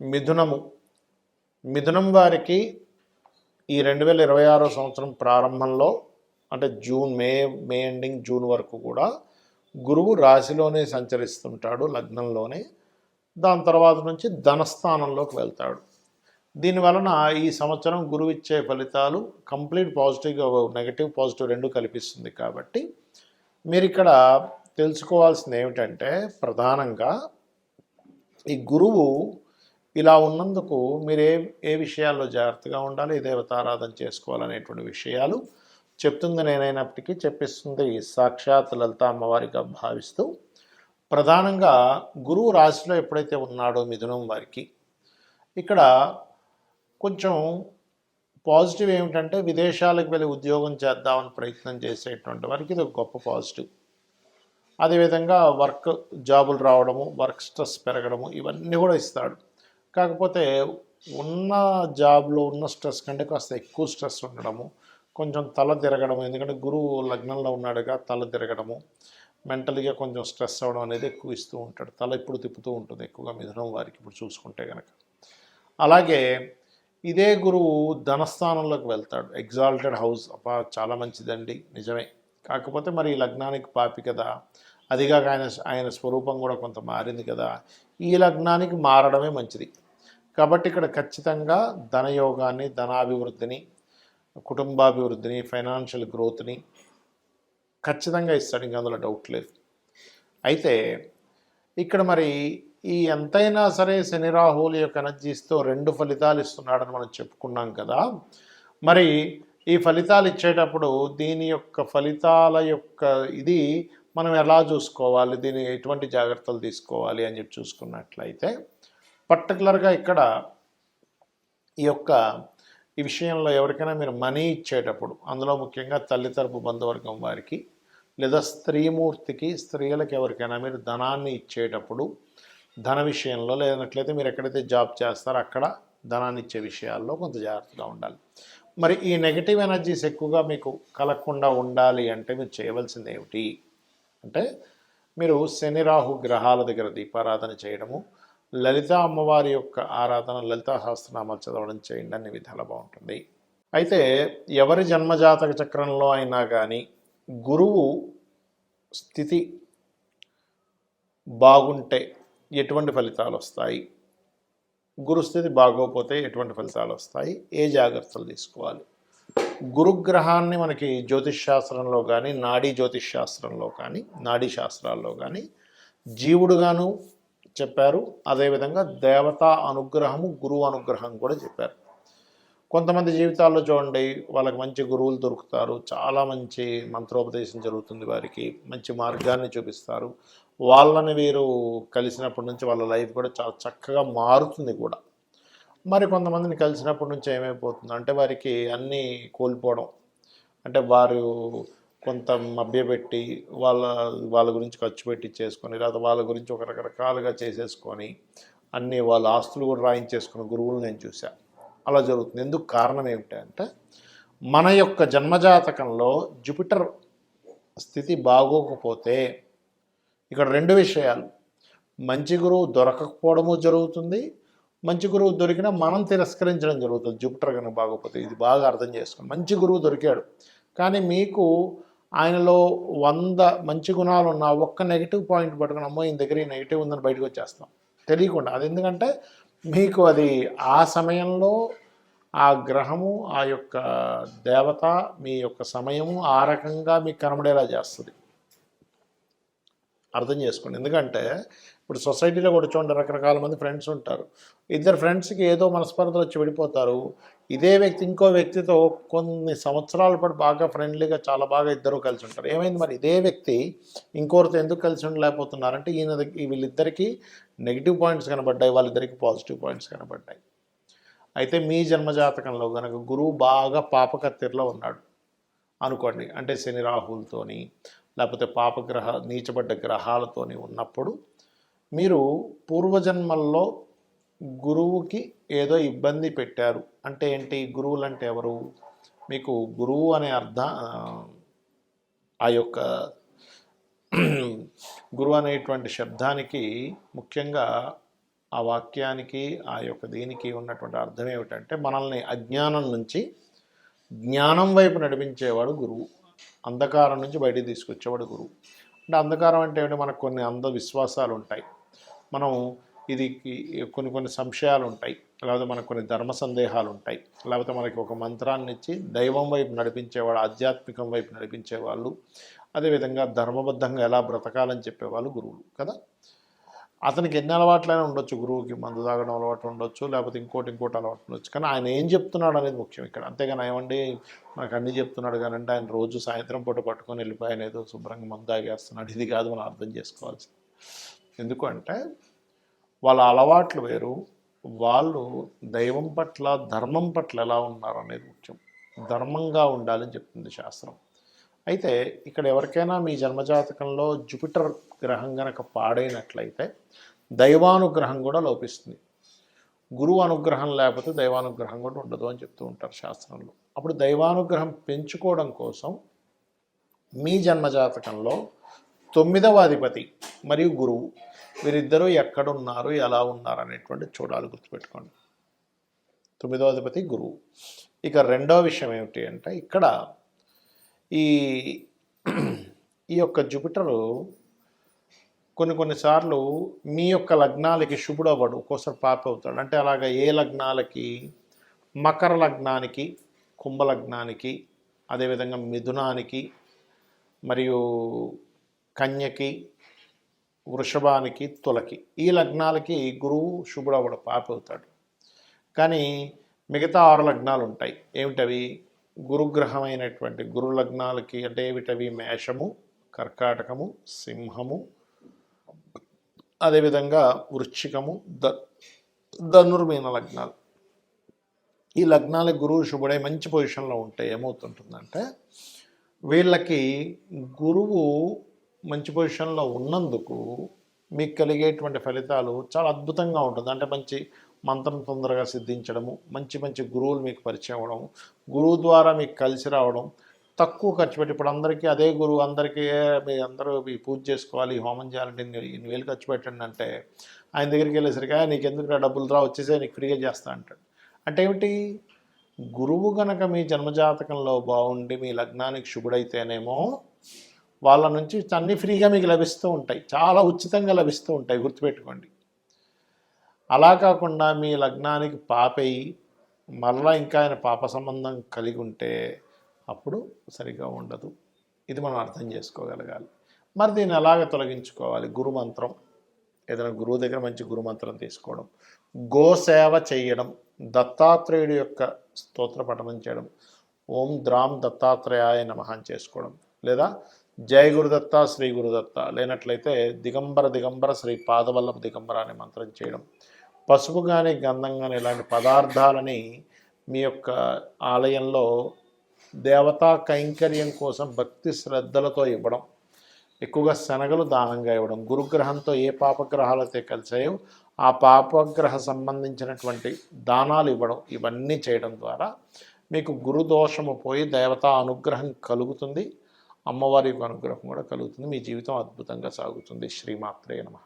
మిథునము మిథునం వారికి ఈ 2026 సంవత్సరం ప్రారంభంలో అంటే మే ఎండింగ్ జూన్ వరకు కూడా గురువు రాశిలోనే సంచరిస్తుంటాడు, లగ్నంలోనే. దాని తర్వాత నుంచి ధనస్థానంలోకి వెళ్తాడు. దీనివలన ఈ సంవత్సరం గురువు ఇచ్చే ఫలితాలు కంప్లీట్ పాజిటివ్గా, నెగటివ్ పాజిటివ్ రెండు కల్పిస్తుంది. కాబట్టి మీరు ఇక్కడ తెలుసుకోవాల్సింది ఏమిటంటే, ప్రధానంగా ఈ గురువు ఇలా ఉన్నందుకు మీరు ఏ విషయాల్లో జాగ్రత్తగా ఉండాలి, ఏ దేవతారాధన చేసుకోవాలనేటువంటి విషయాలు చెప్తుంది నేనైనప్పటికీ చెప్పిస్తుంది సాక్షాత్ లలిత అమ్మవారిగా భావిస్తూ. ప్రధానంగా గురువు రాశిలో ఎప్పుడైతే ఉన్నాడో మిథునం వారికి, ఇక్కడ కొంచెం పాజిటివ్ ఏమిటంటే, విదేశాలకు వెళ్ళి ఉద్యోగం చేద్దామని ప్రయత్నం చేసేటువంటి వారికి ఇది ఒక గొప్ప పాజిటివ్. అదేవిధంగా జాబులు రావడము, వర్క్ స్ట్రెస్ పెరగడము, ఇవన్నీ కూడా ఇస్తాడు. కాకపోతే ఉన్న జాబ్లో ఉన్న స్ట్రెస్ కంటే కాస్త ఎక్కువ స్ట్రెస్ ఉండడము, కొంచెం తల తిరగడము, ఎందుకంటే గురువు లగ్నంలో ఉన్నాడుగా, తల తిరగడము, మెంటల్గా కొంచెం స్ట్రెస్ అవ్వడం అనేది ఎక్కువ ఇస్తూ ఉంటాడు. తల ఇప్పుడు తిప్పుతూ ఉంటుంది ఎక్కువగా మిథునం వారికి ఇప్పుడు చూసుకుంటే కనుక. అలాగే ఇదే గురువు ధనస్థానంలోకి వెళ్తాడు, ఎగ్జాల్టెడ్ హౌస్. చాలా మంచిదండి, నిజమే. కాకపోతే మరి ఈ లగ్నానికి పాపి కదా, అదిగా ఆయన స్వరూపం కూడా కొంత మారింది కదా, ఈ లగ్నానికి మారడమే మంచిది. కాబట్టి ఇక్కడ ఖచ్చితంగా ధనయోగాన్ని, ధనాభివృద్ధిని, కుటుంబాభివృద్ధిని, ఫైనాన్షియల్ గ్రోత్ని ఖచ్చితంగా ఇస్తాడు, ఇంక అందులో డౌట్ లేదు. అయితే ఇక్కడ మరి ఈ ఎంతైనా సరే శని రాహువుల యొక్క ఎనర్జీస్తో రెండు ఫలితాలు ఇస్తున్నాడని మనం చెప్పుకున్నాం కదా. మరి ఈ ఫలితాలు ఇచ్చేటప్పుడు దీని యొక్క ఫలితాల యొక్క ఇది మనం ఎలా చూసుకోవాలి, దీన్ని ఎటువంటి జాగ్రత్తలు తీసుకోవాలి అని చెప్పి చూసుకున్నట్లయితే, పర్టికులర్గా ఇక్కడ ఈ విషయంలో ఎవరికైనా మీరు మనీ ఇచ్చేటప్పుడు, అందులో ముఖ్యంగా తల్లి తరపు బంధువర్గం వారికి లేదా స్త్రీమూర్తికి, స్త్రీలకు ఎవరికైనా మీరు ధనాన్ని ఇచ్చేటప్పుడు, ధన విషయంలో లేనట్లయితే మీరు ఎక్కడైతే జాబ్ చేస్తారో అక్కడ ధనాన్ని ఇచ్చే విషయాల్లో కొంత జాగ్రత్తగా ఉండాలి. మరి ఈ నెగిటివ్ ఎనర్జీస్ ఎక్కువగా మీకు కలగకుండా ఉండాలి అంటే మీరు చేయవలసింది ఏమిటి అంటే, మీరు శని రాహు గ్రహాల దగ్గర దీపారాధన చేయడము, లలిత అమ్మవారి యొక్క ఆరాధన, లలితా సహస్రనామాలు చదవడం చేయండి, అన్ని విధాలు బాగుంటుంది. అయితే ఎవరి జన్మజాతక చక్రంలో అయినా కానీ గురువు స్థితి బాగుంటే ఎటువంటి ఫలితాలు వస్తాయి, గురుస్థితి బాగోకపోతే ఎటువంటి ఫలితాలు వస్తాయి, ఏ జాగ్రత్తలు తీసుకోవాలి. గురుగ్రహాన్ని మనకి జ్యోతిష్ శాస్త్రంలో కానీ, నాడీ జ్యోతిష్ శాస్త్రంలో కానీ, నాడీ శాస్త్రాల్లో కానీ జీవుడుగాను చెప్పారు. అదేవిధంగా దేవతా అనుగ్రహము, గురువు అనుగ్రహం కూడా చెప్పారు. కొంతమంది జీవితాల్లో చూడండి, వాళ్ళకి మంచి గురువులు దొరుకుతారు, చాలా మంచి మంత్రోపదేశం జరుగుతుంది, వారికి మంచి మార్గాన్ని చూపిస్తారు. వాళ్ళని వీరు కలిసినప్పటి నుంచి వాళ్ళ లైఫ్ కూడా చాలా చక్కగా మారుతుంది కూడా. మరి కొంతమందిని కలిసినప్పటి నుంచి ఏమైపోతుంది అంటే, వారికి అన్నీ కోల్పోవడం, అంటే వారు కొంత మభ్యపెట్టి వాళ్ళ గురించి ఖర్చు పెట్టి చేసుకొని, లేదా వాళ్ళ గురించి ఒక రకరకాలుగా చేసేసుకొని అన్నీ వాళ్ళ ఆస్తులు కూడా రాయించేసుకున్న గురువులు నేను చూశాను. అలా జరుగుతుంది. ఎందుకు కారణం ఏమిటంటే, మన యొక్క జన్మజాతకంలో జూపిటర్ స్థితి బాగోకపోతే ఇక్కడ రెండు విషయాలు, మంచి గురువు దొరకకపోవడము జరుగుతుంది, మంచి గురువు దొరికినా మనం తిరస్కరించడం జరుగుతుంది. జూపిటర్ కనుక బాగోకపోతే ఇది బాగా అర్థం చేసుకోండి. మంచి గురువు దొరికాడు, కానీ మీకు ఆయనలో 100 మంచి గుణాలు ఉన్న ఒక్క నెగిటివ్ పాయింట్ పట్టుకుని, అమ్మో ఈయన దగ్గర ఈ నెగిటివ్ ఉందని బయటకు వచ్చేస్తాం తెలియకుండా. అది ఎందుకంటే మీకు అది ఆ సమయంలో ఆ గ్రహము, ఆ యొక్క దేవత, మీ యొక్క సమయము ఆ రకంగా మీకు కనబడేలా చేస్తుంది. అర్థం చేసుకోండి. ఎందుకంటే ఇప్పుడు సొసైటీలో కూడా చూడండి, రకరకాల మంది ఫ్రెండ్స్ ఉంటారు. ఇద్దరు ఫ్రెండ్స్కి ఏదో మనస్పర్ధలు వచ్చి విడిపోతారు. ఇదే వ్యక్తి ఇంకో వ్యక్తితో కొన్ని సంవత్సరాల పాటు బాగా ఫ్రెండ్లీగా చాలా బాగా ఇద్దరు కలిసి ఉంటారు. ఏమైంది మరి, ఇదే వ్యక్తి ఇంకోరితో ఎందుకు కలిసి ఉండలేకపోతున్నారంటే, వీళ్ళిద్దరికీ నెగిటివ్ పాయింట్స్ కనబడ్డాయి, వాళ్ళిద్దరికీ పాజిటివ్ పాయింట్స్ కనబడ్డాయి. అయితే మీ జన్మజాతకంలో కనుక గురువు బాగా పాపకత్తిరిలో ఉన్నాడు అనుకోండి, అంటే శని రాహులతోని లేకపోతే నీచబడ్డ గ్రహాలతోని ఉన్నప్పుడు, మీరు పూర్వజన్మల్లో గురువుకి ఏదో ఇబ్బంది పెట్టారు. అంటే ఏంటి, గురువులు అంటే ఎవరు, మీకు గురువు అనే ఆ యొక్క గురువు అనేటువంటి శబ్దానికి ముఖ్యంగా ఆ వాక్యానికి ఆ యొక్క దీనికి ఉన్నటువంటి అర్థం ఏమిటంటే మనల్ని అజ్ఞానం నుంచి జ్ఞానం వైపు నడిపించేవాడు గురువు, అంధకారం నుంచి బయటికి తీసుకొచ్చేవాడు గురువు. అంటే అంధకారం అంటే ఏమిటి? మనకు కొన్ని అంధవిశ్వాసాలు ఉంటాయి, మనం ఇది కొన్ని సంశయాలు ఉంటాయి, లేకపోతే మనకు కొన్ని ధర్మ సందేహాలు ఉంటాయి, లేకపోతే మనకి ఒక మంత్రాన్ని ఇచ్చి దైవం వైపు నడిపించేవాడు, ఆధ్యాత్మికం వైపు నడిపించేవాళ్ళు, అదేవిధంగా ధర్మబద్ధంగా ఎలా బ్రతకాలని చెప్పేవాళ్ళు గురువులు కదా. అతనికి ఎన్ని అలవాట్లైనా ఉండొచ్చు, గురువుకి మందు తాగడం అలవాటు ఉండొచ్చు, లేకపోతే ఇంకోటి అలవాటు ఉండొచ్చు, కానీ ఆయన ఏం చెప్తున్నాడు అనేది ముఖ్యం ఇక్కడ. అంతేగాని ఏమండి మనకు అన్నీ చెప్తున్నాడు కానీ అంటే ఆయన రోజు సాయంత్రం పూట పట్టుకొని వెళ్ళిపోయి ఆయన ఏదో శుభ్రంగా మందు తాగేస్తున్నాడు, ఇది కాదు మనం అర్థం చేసుకోవాల్సింది. ఎందుకంటే వాళ్ళ అలవాట్లు వేరు, వాళ్ళు దైవం పట్ల ధర్మం పట్ల ఎలా ఉన్నారు అనేది ముఖ్యం. ధర్మంగా ఉండాలని చెప్తుంది శాస్త్రం. అయితే ఇక్కడ ఎవరికైనా మీ జన్మజాతకంలో జూపిటర్ గ్రహం గనక పాడైనట్లయితే దైవానుగ్రహం కూడా లోపిస్తుంది. గురువు అనుగ్రహం లేకపోతే దైవానుగ్రహం కూడా ఉండదు అని చెప్తూ ఉంటారు శాస్త్రంలో. అప్పుడు దైవానుగ్రహం పెంచుకోవడం కోసం మీ జన్మజాతకంలో 9వ అధిపతి మరియు గురువు వీరిద్దరూ ఎక్కడున్నారు, ఎలా ఉన్నారు అనేటువంటి చూడాలి, గుర్తుపెట్టుకోండి. 9వ అధిపతి గురువు. ఇక రెండవ విషయం ఏమిటి అంటే ఇక్కడ ఈ యొక్క జూపిటరు కొన్నిసార్లు మీ యొక్క లగ్నాలకి శుభుడు అవ్వడు, ఒక్కోసారి పాప అవుతాడు. అంటే అలాగా ఏ లగ్నాలకి? మకర లగ్నానికి, కుంభ లగ్నానికి, అదేవిధంగా మిథునానికి, మరియు కన్యకి, వృషభానికి, తులకి, ఈ లగ్నాలకి గురువు శుభుడు అవ్వడు, పాప అవుతాడు. కానీ మిగతా 6 లగ్నాలు ఉంటాయి. ఏమిటవి? గురుగ్రహమైనటువంటి గురు లగ్నాలకి అంటే ఏమిటవి? మేషము, కర్కాటకము, సింహము, అదేవిధంగా వృశ్చికము, ధనుర్మీన లగ్నాలు. ఈ లగ్నాలకు గురువు శుభుడై మంచి పొజిషన్లో ఉంటే ఏమవుతుంటుందంటే వీళ్ళకి గురువు మంచి పొజిషన్లో ఉన్నందుకు మీకు కలిగేటువంటి ఫలితాలు చాలా అద్భుతంగా ఉంటుంది. అంటే మంచి మంత్రం తొందరగా సిద్ధించడము, మంచి గురువులు మీకు పరిచయం అవ్వడం, గురువు ద్వారా మీకు కలిసి రావడం, తక్కువ ఖర్చు పెట్టి. ఇప్పుడు అందరికీ అదే గురువు, అందరికీ మీరు అందరూ ఈ పూజ చేసుకోవాలి, హోమం చేయాలంటే ఇన్ని వేలు ఖర్చు పెట్టండి అంటే ఆయన దగ్గరికి వెళ్ళేసరికి నీకు ఎందుకు డబ్బులు రా, వచ్చేసే నీకు ఫ్రీగా చేస్తా అంటాడు. అంటే ఏమిటి? గురువు గనక మీ జన్మజాతకంలో బాగుండి మీ లగ్నానికి శుభుడైతేనేమో వాళ్ళ నుంచి అన్నీ ఫ్రీగా మీకు లభిస్తూ ఉంటాయి, చాలా ఉచితంగా లభిస్తూ ఉంటాయి, గుర్తుపెట్టుకోండి. అలా కాకుండా మీ లగ్నానికి పాపై మరలా ఇంకా ఆయన పాప సంబంధం కలిగి ఉంటే అప్పుడు సరిగా ఉండదు. ఇది మనం అర్థం చేసుకోగలగాలి. మరి దీన్ని ఎలాగ తొలగించుకోవాలి? గురుమంత్రం, ఏదైనా గురువు దగ్గర మంచి గురుమంత్రం తీసుకోవడం, గోసేవ చేయడం, దత్తాత్రేయుడి యొక్క స్తోత్ర పఠనం చేయడం, ఓం ద్రాం దత్తాత్రేయాయ నమః అని చేసుకోవడం, లేదా జయ గురుదత్త శ్రీ గురుదత్త, లేనట్లయితే దిగంబర శ్రీ పాదవల్లభ దిగంబర అనే మంత్రం చేయడం, పసుపు కానీ గంధం కానీ ఇలాంటి పదార్థాలని మీ యొక్క ఆలయంలో దేవతా కైంకర్యం కోసం భక్తి శ్రద్ధలతో ఇవ్వడం, ఎక్కువగా శనగలు దానంగా ఇవ్వడం, గురుగ్రహంతో ఏ పాపగ్రహాలైతే కలిసాయో ఆ పాపగ్రహ సంబంధించినటువంటి దానాలు ఇవ్వడం, ఇవన్నీ చేయడం ద్వారా మీకు గురుదోషము పోయి దేవతా అనుగ్రహం కలుగుతుంది, అమ్మవారి యొక్క అనుగ్రహం కూడా కలుగుతుంది, మీ జీవితం అద్భుతంగా సాగుతుంది. శ్రీమాత్రే నమః.